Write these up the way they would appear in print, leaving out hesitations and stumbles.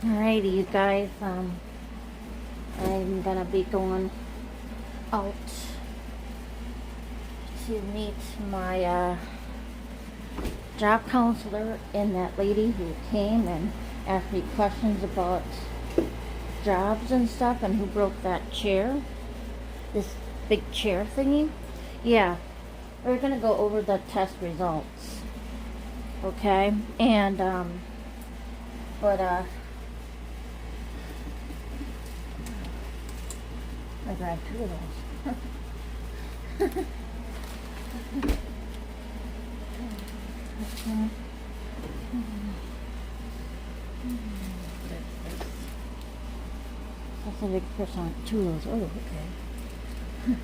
Alrighty, you guys. I'm gonna be going out to meet my job counselor and that lady who came and asked me questions about jobs and stuff and who broke that chair, this big chair thingy. Yeah, we're gonna go over the test results, okay? And but I grabbed two of those. That's a big person. Two of those. Oh, okay.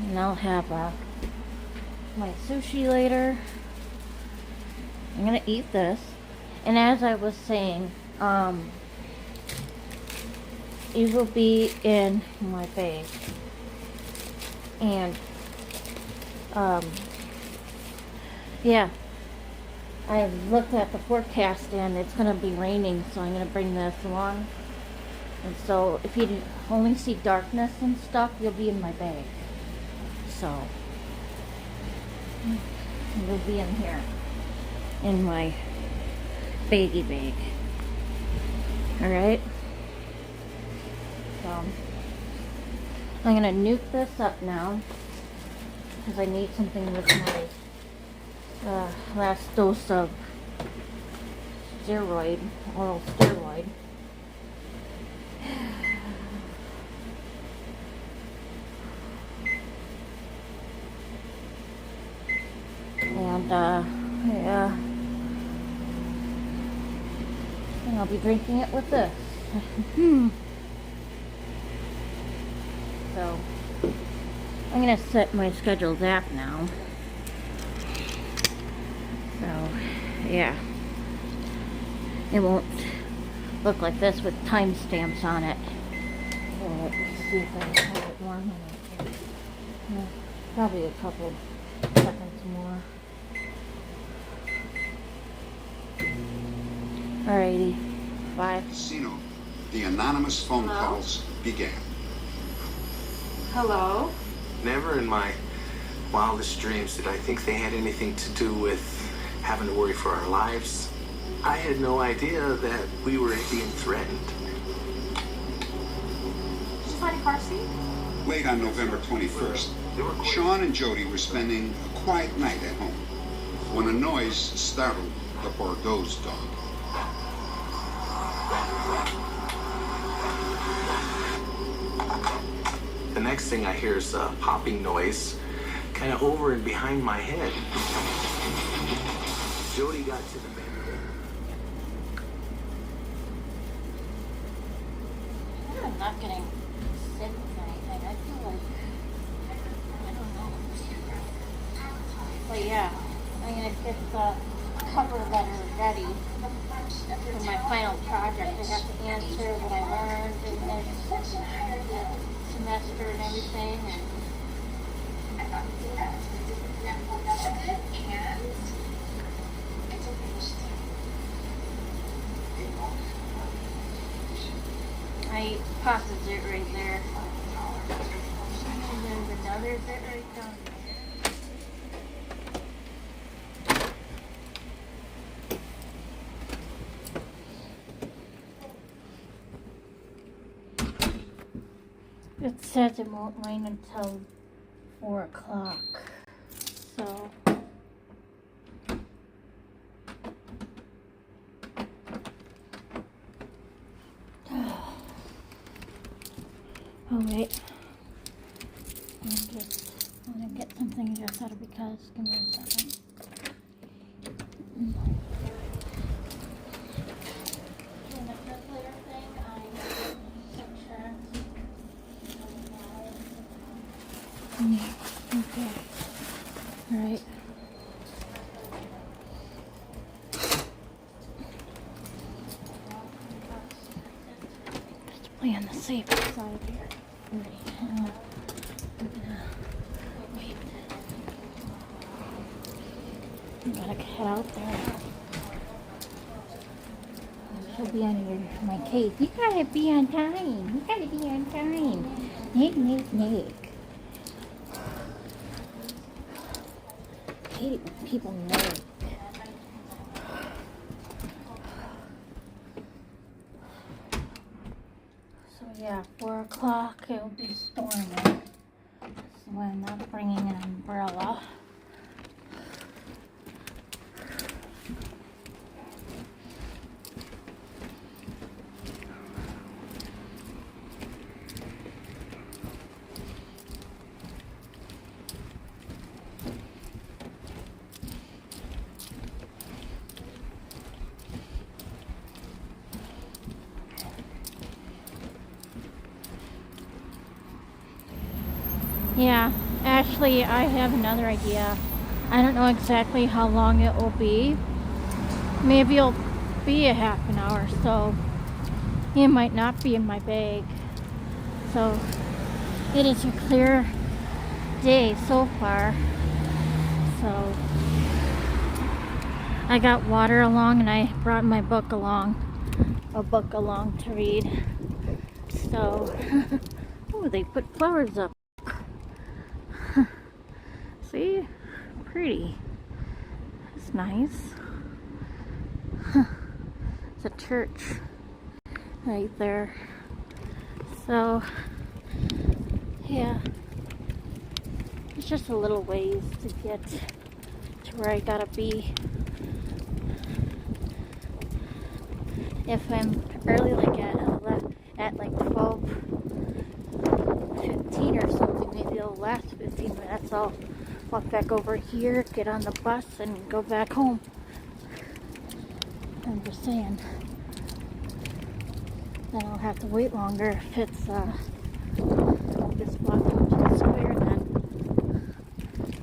And I'll have my sushi later. I'm gonna eat this. And as I was saying, it will be in my bag. And yeah, I've looked at the forecast and it's gonna be raining, so I'm gonna bring this along. And so if you only see darkness and stuff, you'll be in my bag. So you'll be in here in my baggie bag. Alright? So I'm gonna nuke this up now because I need something with my last dose of oral steroid. And yeah, and I'll be drinking it with this. So I'm gonna set my scheduled app now. So yeah, it won't look like this with timestamps on it. So let's see if I have it warm enough here. Yeah, probably a couple seconds more. Alrighty, bye. Casino, the anonymous phone calls began. Hello? Never in my wildest dreams did I think they had anything to do with having to worry for our lives. I had no idea that we were being threatened. Did you find a car seat? Late on November 21st, Sean and Jody were spending a quiet night at home when a noise startled the Bordeaux's dog. The next thing I hear is a popping noise, kind of over and behind my head. Jody got to the bed. I'm not getting sick with anything. I feel like, I don't know. But yeah, I'm gonna get the cover letter ready for my final project. I have to answer what I learned in this semester and everything. I paused the zit right there. And there's another zit right down there. It says it won't rain until 4 o'clock. So oh wait. I just want to get something just out of because. Give me a second. And the calculator thing, I subtract. Yeah, okay. Alright. Just play on the safe side here. Alright. I'm gonna wait. I gotta get out there. she'll be on my case. You gotta be on time. You gotta be on time. Nick. I hate it when people know. So yeah, 4 o'clock it'll be storming. So I'm not bringing an umbrella. Yeah, actually, I have another idea. I don't know exactly how long it will be. Maybe it'll be a half an hour, so it might not be in my bag. So it is a clear day so far. So I got water along and I brought my book along. A book along to read. So, oh, they put flowers up. See? Pretty. It's nice. It's a church right there. So, yeah. It's just a little ways to get to where I gotta be. If I'm early, like at like 12:15 or something, maybe it'll last 15 minutes. I'll walk back over here, get on the bus, and go back home. I'm just saying. Then I'll have to wait longer if it's just walking to the square. Then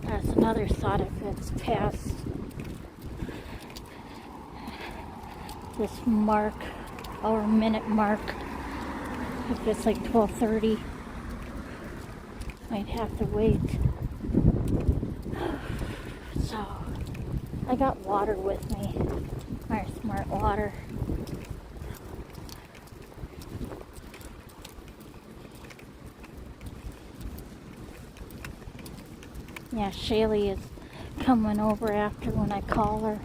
that's another thought if it's past this mark or minute mark. If it's like 12:30, I'd have to wait. So I got water with me, our smart water. Yeah, Shaylee is coming over after when I call her.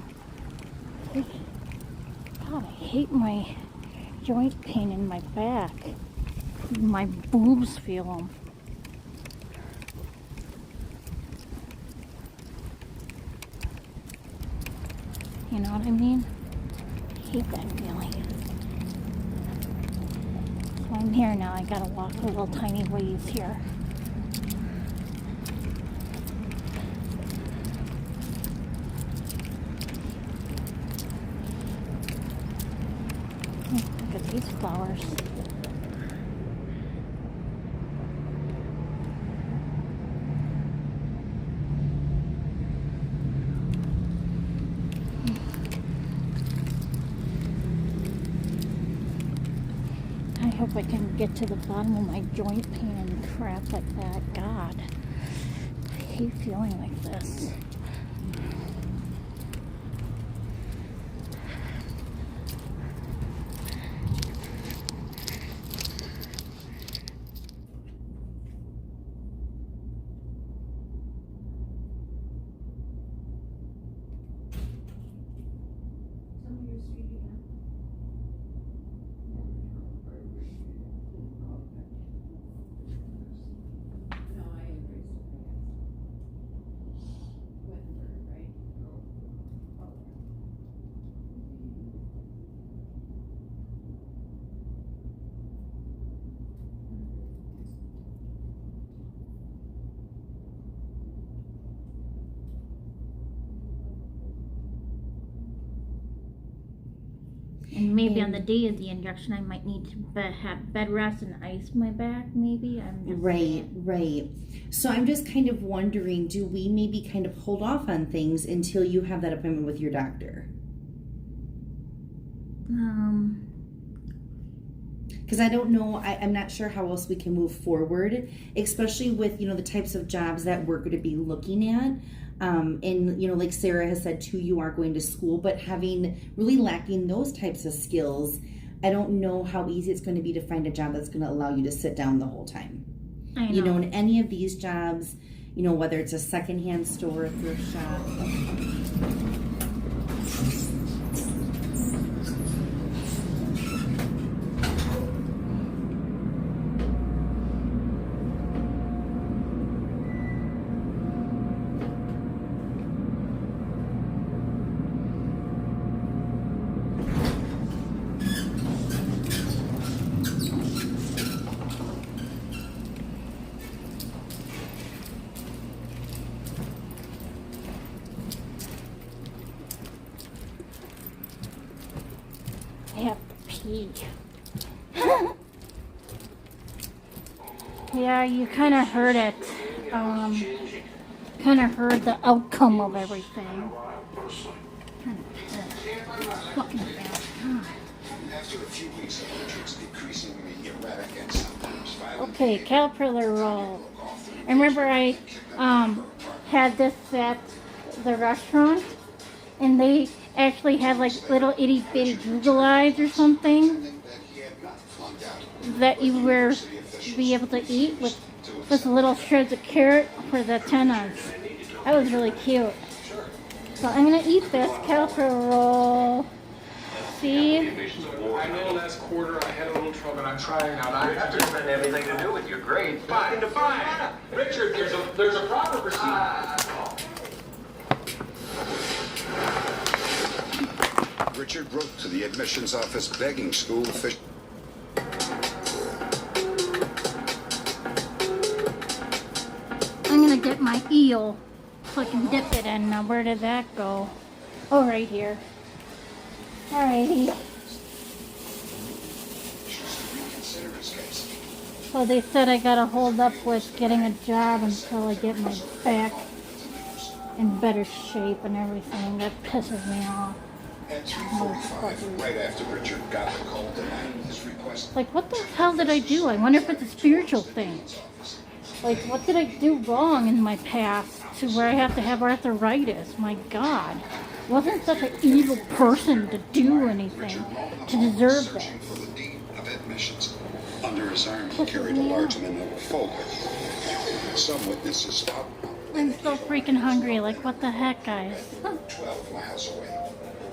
God, I hate my joint pain in my back. My boobs feel them. You know what I mean? I hate that feeling. So I'm here now. I gotta walk a little tiny ways here. Look at these flowers. I hope I can get to the bottom of my joint pain and crap like that. God, I hate feeling like this. And maybe on the day of the injection, I might need to have bed rest and ice my back. Maybe I'm just right. So I'm just kind of wondering, do we maybe kind of hold off on things until you have that appointment with your doctor? Because I don't know, I'm not sure how else we can move forward, especially with, you know, the types of jobs that we're going to be looking at. And, like Sarah has said too, you are going to school, but really lacking those types of skills, I don't know how easy it's going to be to find a job that's going to allow you to sit down the whole time. I know. In any of these jobs, whether it's a secondhand store, a thrift shop. I have to pee. Yeah, you kind of heard it. Kind of heard the outcome of everything. Fucking bad. After a few weeks of Richard's increasingly erratic and sometimes violent Okay, Caterpillar roll. I remember I had this at the restaurant, and they actually had like little itty bitty Google eyes or something that he had not flunked out. that you were be able to eat with little shreds of carrot for the antennas. That was really cute. So I'm gonna eat this Caterpillar roll. See? I know last quarter I had a little trouble, and I'm trying out. That doesn't have anything to do with your grade. Fine, fine. Richard, there's a proper procedure. Richard wrote to the admissions office begging school officials. I'm gonna get my eel so I can dip it in. Now where did that go? Oh, right here. Alrighty. Reconsider his case. So they said I gotta hold up with getting a job until I get my back in better shape and everything. That pisses me off. At 3:45, right after Richard got the call denying his request, Like, what the hell did I do? I wonder if it's a spiritual thing. Like, what did I do wrong in my past to where I have to have arthritis? My God. I wasn't such an evil person to do anything to deserve that. searching for the dean of admissions. Under his arm, he carried a large manila folder. Some witnesses thought I'm so freaking hungry. Like, what the heck, guys? 12 miles away.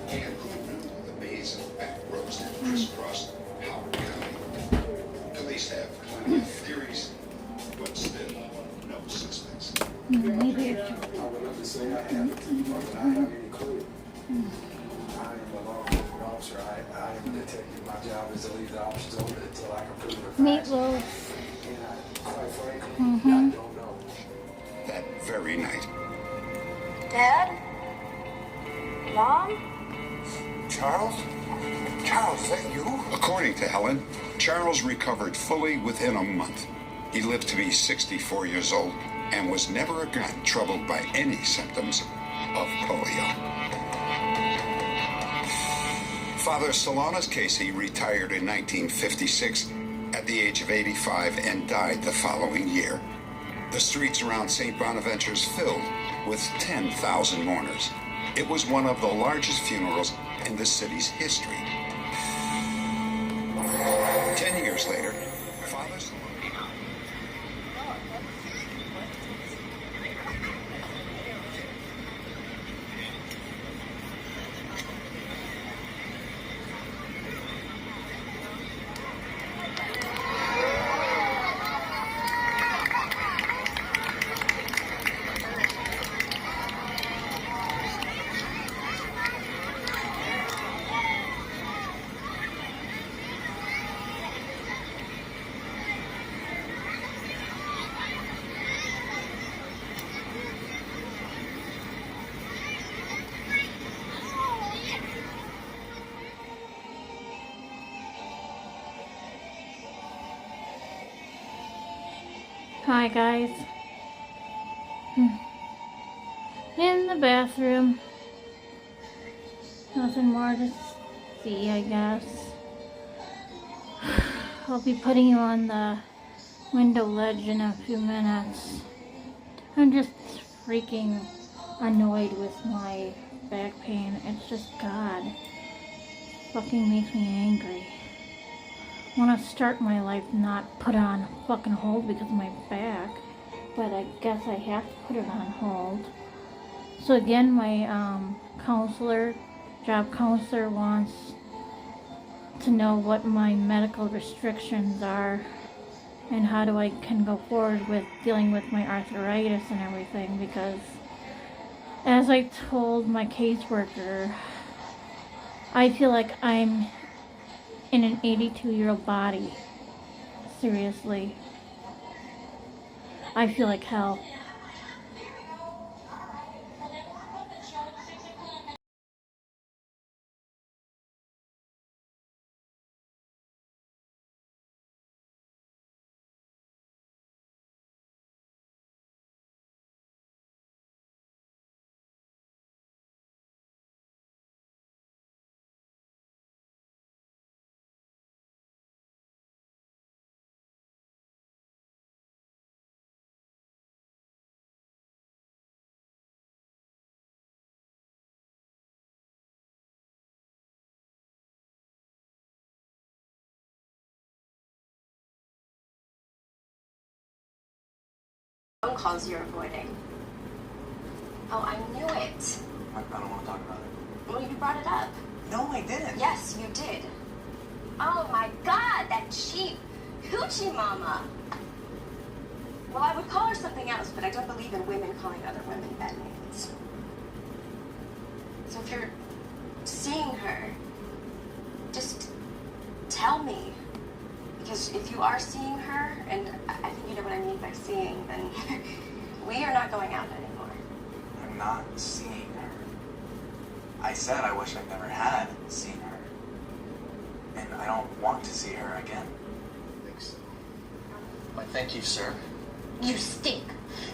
And who knew the maze of back roads that crisscrossed Howard County? Police have plenty of theories, but still no suspects. Maybe I should. I would love to say I have a clue, but I don't have any clue. I am a law enforcement officer. I am a detective. My job is to leave the options open until I can prove the facts. Meatloaf. And quite frankly, I don't know. That very night, Dad? Mom? Charles? Charles, is that you? According to Helen, Charles recovered fully within a month. He lived to be 64 years old and was never again troubled by any symptoms of polio. Father Solana's Casey retired in 1956 at the age of 85 and died the following year. The streets around St. Bonaventure's filled with 10,000 mourners. It was one of the largest funerals in the city's history. 10 years later, Father Solana... Hi, guys. In the bathroom. Nothing more to see, I guess. I'll be putting you on the window ledge in a few minutes. I'm just freaking annoyed with my back pain. It's just God. Fucking makes me angry. I want to start my life not put on fucking hold because of my back. But I guess I have to put it on hold. So again, my job counselor wants to know what my medical restrictions are and how can go forward with dealing with my arthritis and everything, because as I told my caseworker, I feel like I'm in an 82-year-old body. Seriously. I feel like hell. Phone calls you're avoiding. Oh, I knew it. I don't want to talk about it. Well, you brought it up. No, I didn't. Yes, you did. Oh my God, that cheap hoochie mama. Well, I would call her something else, but I don't believe in women calling other women bad names. So if you're seeing her, just tell me. Because if you are seeing her, and I think you know what I mean by seeing, then we are not going out anymore. I'm not seeing her. I said I wish I never had seen her. And I don't want to see her again. Thanks. Why, thank you, sir. You stink.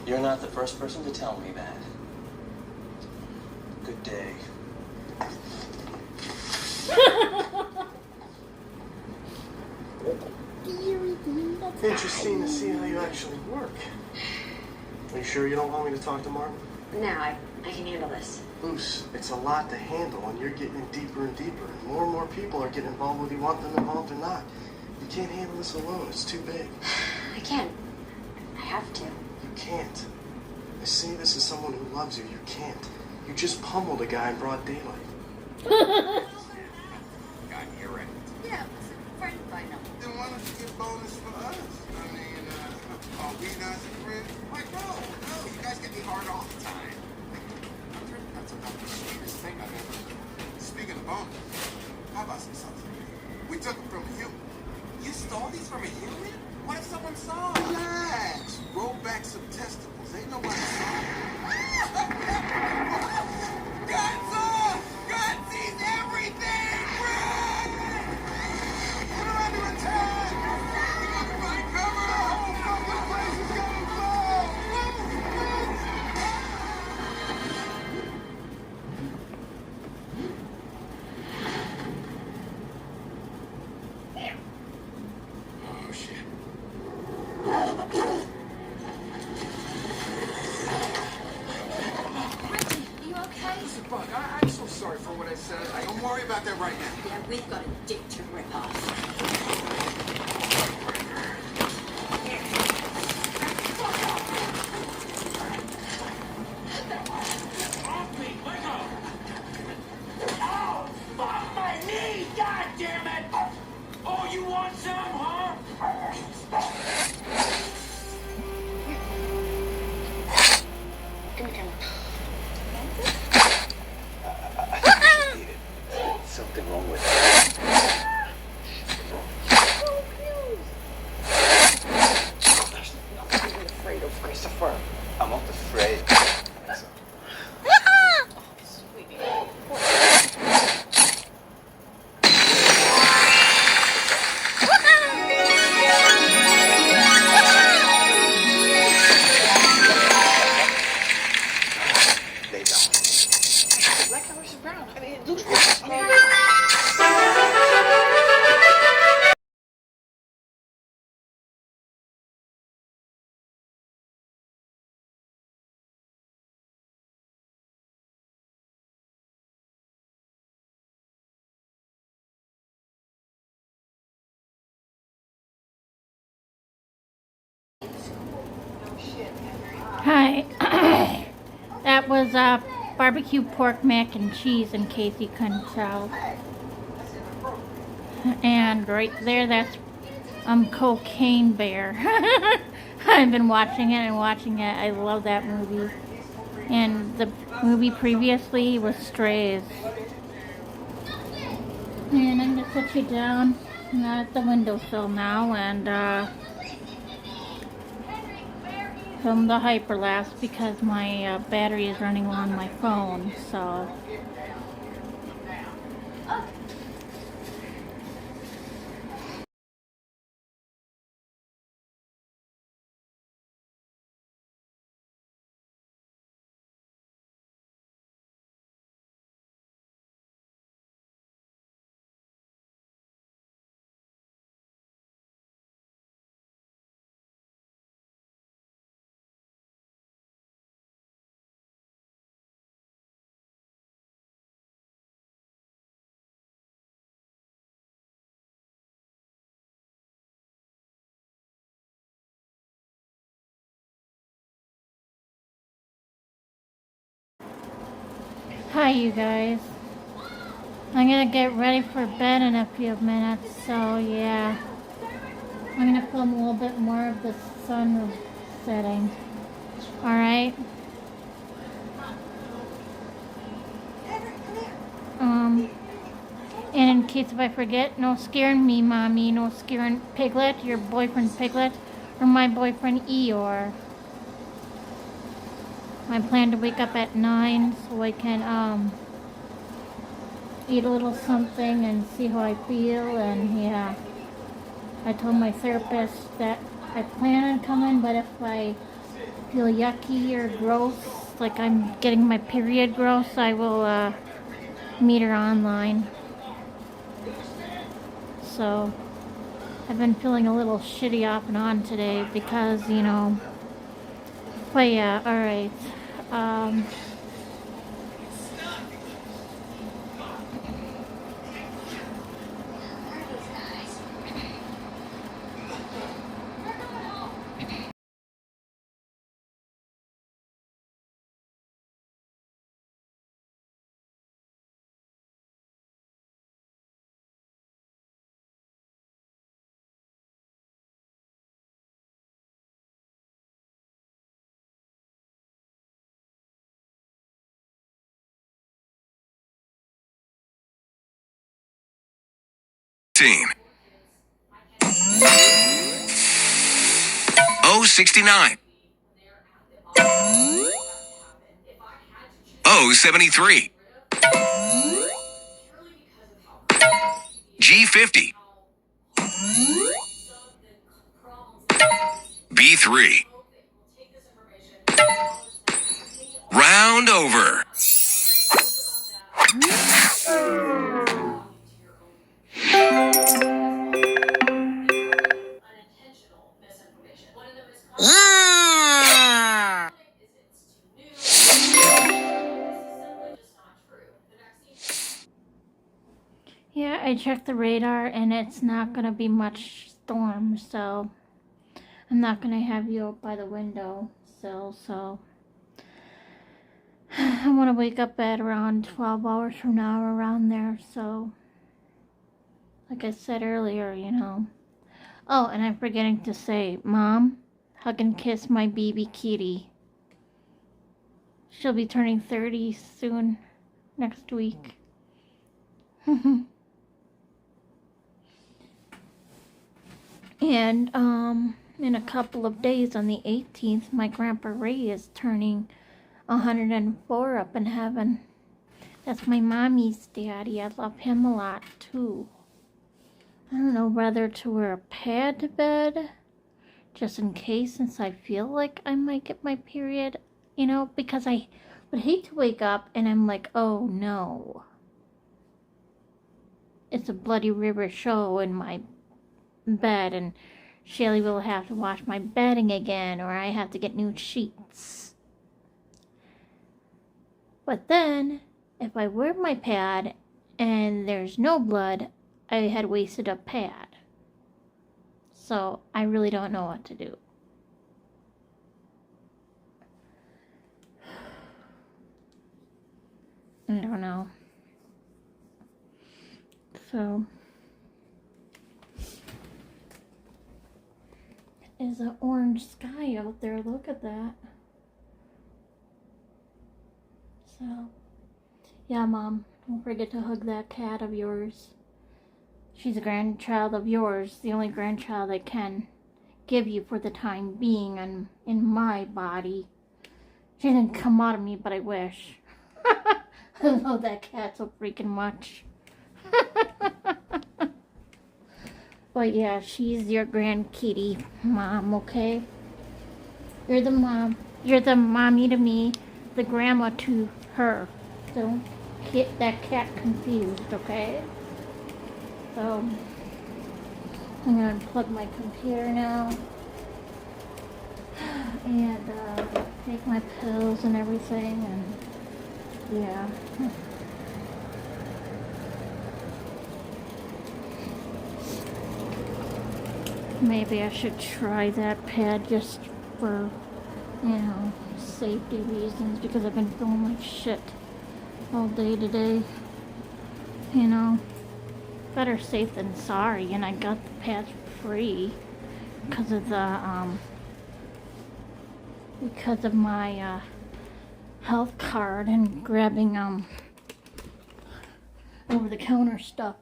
You're not the first person to tell me that. Good day. Interesting to see how you actually work. Are you sure you don't want me to talk to Martin? No, I can handle this. Luce, it's a lot to handle, and you're getting in deeper and deeper. And more people are getting involved whether you want them involved or not. You can't handle this alone. It's too big. I can. I have to. You can't. I say this as someone who loves you. You can't. You just pummeled a guy in broad daylight. God, you're right. Yeah, it's a friend by now. Then why don't you get bonus for us? I mean, are we not friends? Like, no, you guys get me hard all the time. That's about the sweetest thing I've ever heard. Speaking of bonus, how about some sauce? We took them from a human. You stole these from a human? What if someone saw? Relax. Roll back some testicles. Ain't nobody saw. God sees everything! Run! Put her under attack! We gotta find cover! The whole fucking place is gonna fall! Oh, shit. Are you okay? Listen, Buck, I'm so sorry for what I said. Don't worry about that right now. Yeah, we've got a dick to rip off. My knee! God damn it! Oh, you want some, huh? Something wrong with it. There's nothing to be afraid of, Christopher. I'm not afraid. Lay down. Like I was brown. I mean, it looks Hi. That was barbecue pork mac and cheese, in case you couldn't tell. And right there, that's Cocaine Bear. I've been watching it and watching it. I love that movie. And the movie previously was Strays. And I'm gonna put you down at the windowsill now and film the hyperlapse because my battery is running low on my phone. So. Hi, you guys. I'm gonna get ready for bed in a few minutes, so yeah. I'm gonna film a little bit more of the sun setting. Alright? And in case if I forget, no scaring me, Mommy. No scaring Piglet, your boyfriend Piglet, or my boyfriend Eeyore. I plan to wake up at 9 so I can eat a little something and see how I feel. And yeah, I told my therapist that I plan on coming, but if I feel yucky or gross, like I'm getting my period gross, I will meet her online. So I've been feeling a little shitty off and on today because, you know. But yeah, alright. O69. O73. G50. B3. Round over. Yeah, I checked the radar and it's not gonna be much storm, so I'm not gonna have you up by the window sill, so I wanna wake up at around 12 hours from now, around there, so like I said earlier, you know. Oh, and I'm forgetting to say, Mom, hug and kiss my baby kitty. She'll be turning 30 soon, next week. And in a couple of days, on the 18th, my Grandpa Ray is turning 104 up in heaven. That's my mommy's daddy. I love him a lot too. I don't know whether to wear a pad to bed, just in case, since I feel like I might get my period, you know, because I would hate to wake up and I'm like, oh no, it's a Bloody River show in my bed and Shelly will have to wash my bedding again, or I have to get new sheets. But then, if I wear my pad and there's no blood, I had wasted a pad. So I really don't know what to do. I don't know. So, is an orange sky out there. Look at that. So, yeah, Mom, don't forget to hug that cat of yours. She's a grandchild of yours, the only grandchild I can give you for the time being in my body. She didn't come out of me, but I wish. I love that cat so freaking much. But yeah, she's your grand kitty, Mom, okay? You're the mom. You're the mommy to me, the grandma to her. Don't get that cat confused, okay? So, I'm gonna unplug my computer now. And take my pills and everything, and yeah. Maybe I should try that pad just for, safety reasons, because I've been feeling like shit all day today. Better safe than sorry, and I got the pads free because of my health card and grabbing over the counter stuff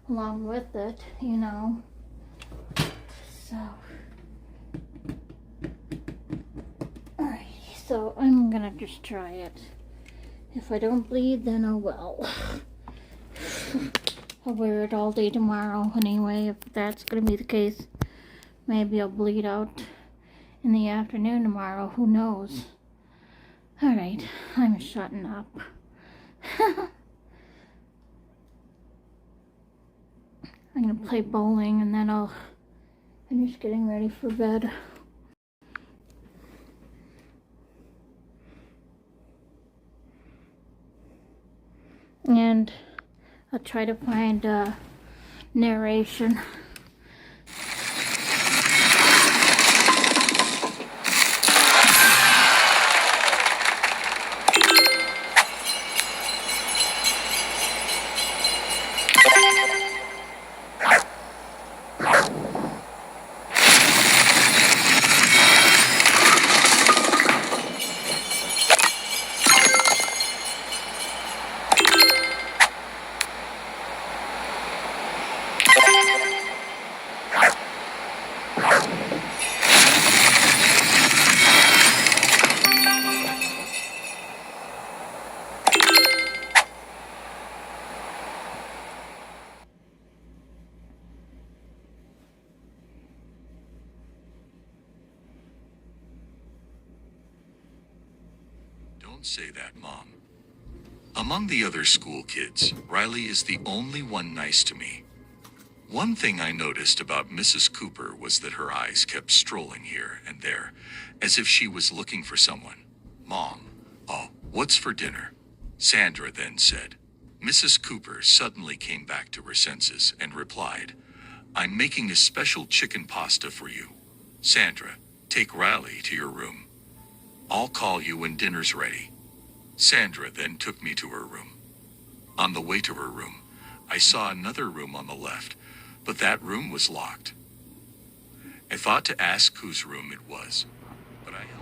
along with it, So, alright, so I'm gonna just try it. If I don't bleed, then oh well. I'll wear it all day tomorrow anyway, if that's gonna be the case. Maybe I'll bleed out in the afternoon tomorrow, who knows. Alright, I'm shutting up. I'm gonna play bowling and then I'll finish getting ready for bed. And I'll try to find narration. Don't say that, Mom. Among the other school kids, Riley is the only one nice to me. One thing I noticed about Mrs. Cooper was that her eyes kept strolling here and there, as if she was looking for someone. Mom, oh, what's for dinner? Sandra then said. Mrs. Cooper suddenly came back to her senses and replied, I'm making a special chicken pasta for you. Sandra, take Riley to your room. I'll call you when dinner's ready. Sandra then took me to her room. On the way to her room, I saw another room on the left, but that room was locked. I thought to ask whose room it was, but I helped.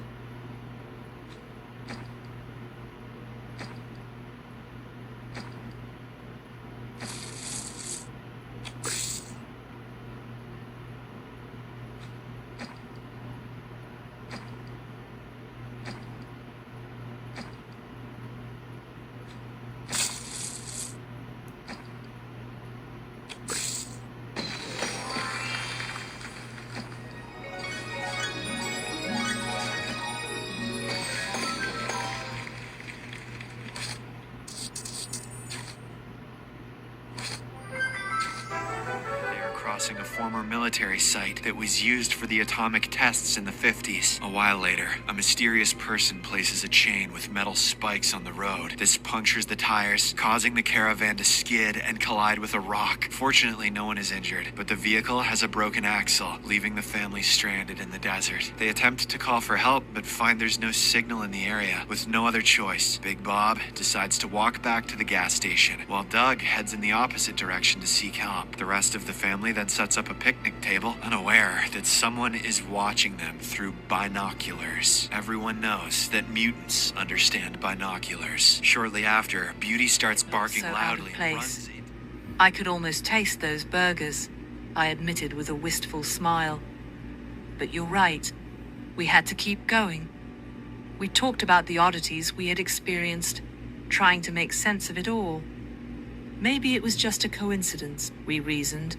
crossing a former military site that was used for the atomic tests in the 50s. A while later, a mysterious person places a chain with metal spikes on the road. This punctures the tires, causing the caravan to skid and collide with a rock. Fortunately, no one is injured, but the vehicle has a broken axle, leaving the family stranded in the desert. They attempt to call for help, but find there's no signal in the area. With no other choice, Big Bob decides to walk back to the gas station, while Doug heads in the opposite direction to seek help. The rest of the family then sets up a picnic table, unaware that someone is watching them through binoculars. Everyone knows that mutants understand binoculars. Shortly after, Beauty starts barking loudly and runs in. I could almost taste those burgers, I admitted with a wistful smile. But you're right. We had to keep going. We talked about the oddities we had experienced, trying to make sense of it all. Maybe it was just a coincidence, we reasoned.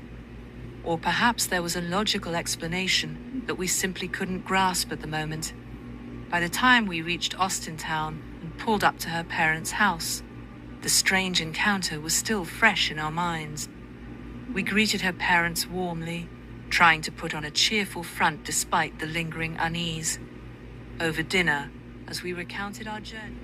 Or perhaps there was a logical explanation that we simply couldn't grasp at the moment. By the time we reached Austintown and pulled up to her parents' house, the strange encounter was still fresh in our minds. We greeted her parents warmly, trying to put on a cheerful front despite the lingering unease. Over dinner, as we recounted our journey.